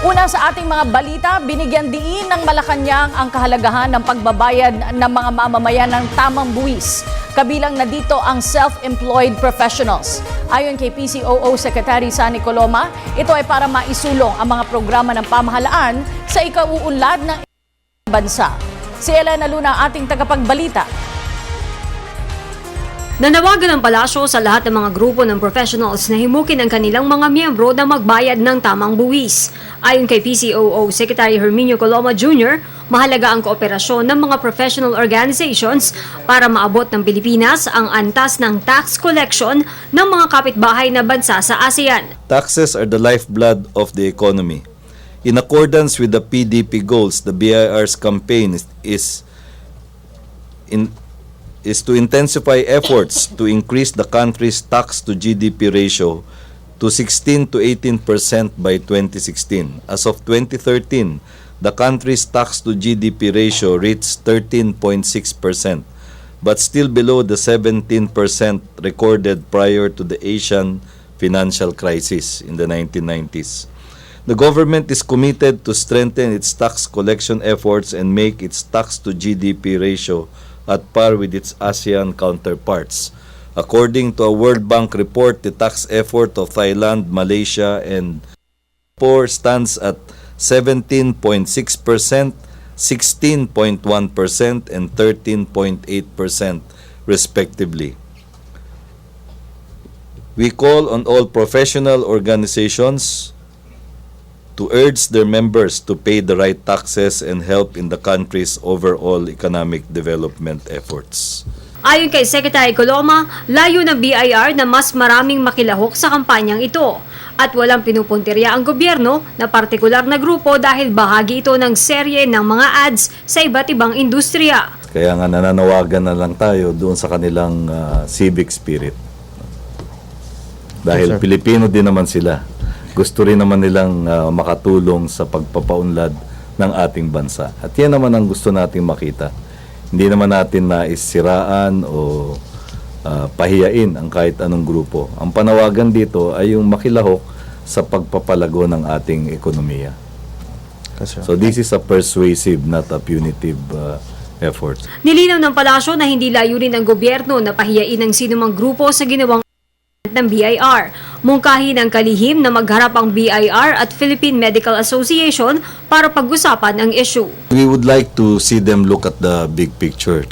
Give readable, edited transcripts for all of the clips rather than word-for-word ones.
Una sa ating mga balita, binigyan diin ng Malacanang ang kahalagahan ng pagbabayad ng mga mamamayan ng tamang buwis. Kabilang na dito ang self-employed professionals. Ayon kay PCOO Secretary Sani Coloma, ito ay para maisulong ang mga programa ng pamahalaan sa ikauunlad ng bansa. Si Elena Luna, ating tagapagbalita. Nanawagan ng palasyo sa lahat ng mga grupo ng professionals na himukin ang kanilang mga miyembro na magbayad ng tamang buwis. Ayon kay PCOO Secretary Herminio Coloma Jr., mahalaga ang kooperasyon ng mga professional organizations para maabot ng Pilipinas ang antas ng tax collection ng mga kapitbahay na bansa sa ASEAN. Taxes are the lifeblood of the economy. In accordance with the PDP goals, the BIR's campaign is to intensify efforts to increase the country's tax-to-GDP ratio to 16 to 18% by 2016. As of 2013, the country's tax-to-GDP ratio reached 13.6%, but still below the 17% recorded prior to the Asian financial crisis in the 1990s. The government is committed to strengthen its tax collection efforts and make its tax-to-GDP ratio at par with its ASEAN counterparts. According to a World Bank report, the tax effort of Thailand, Malaysia, and Singapore stands at 17.6%, 16.1%, and 13.8% respectively. We call on all professional organizations to urge their members to pay the right taxes and help in the country's overall economic development efforts. Ayon kay Secretary Coloma, layo ng BIR na mas maraming makilahok sa kampanyang ito at walang pinupuntirya ang gobyerno na partikular na grupo dahil bahagi ito ng serye ng mga ads sa iba't ibang industriya. Kaya nga nananawagan na lang tayo doon sa kanilang civic spirit. Dahil Pilipino din naman sila. Gusto rin naman nilang makatulong sa pagpapaunlad ng ating bansa. At yan naman ang gusto nating makita. Hindi naman natin naisiraan o pahiyain ang kahit anong grupo. Ang panawagan dito ay yung makilahok sa pagpapalago ng ating ekonomiya. So this is a persuasive, not a punitive effort. Nilinaw ng palasyo na hindi layunin ng gobyerno na pahiyain ang sinumang grupo sa ginawang ng BIR. Mungkahi ng kalihim na magharap ang BIR at Philippine Medical Association para pag-usapan ang issue. We would like to see them look at the big picture.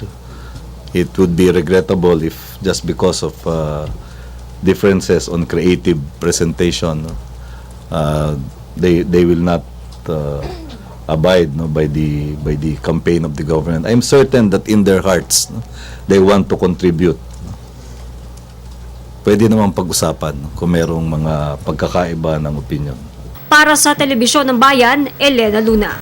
It would be regrettable if just because of differences on creative presentation, they will not abide by the campaign of the government. I'm certain that in their hearts, they want to contribute. Pwede naman pag-usapan kung merong mga pagkakaiba ng opinion. Para sa Telebisyon ng Bayan, Elena Luna.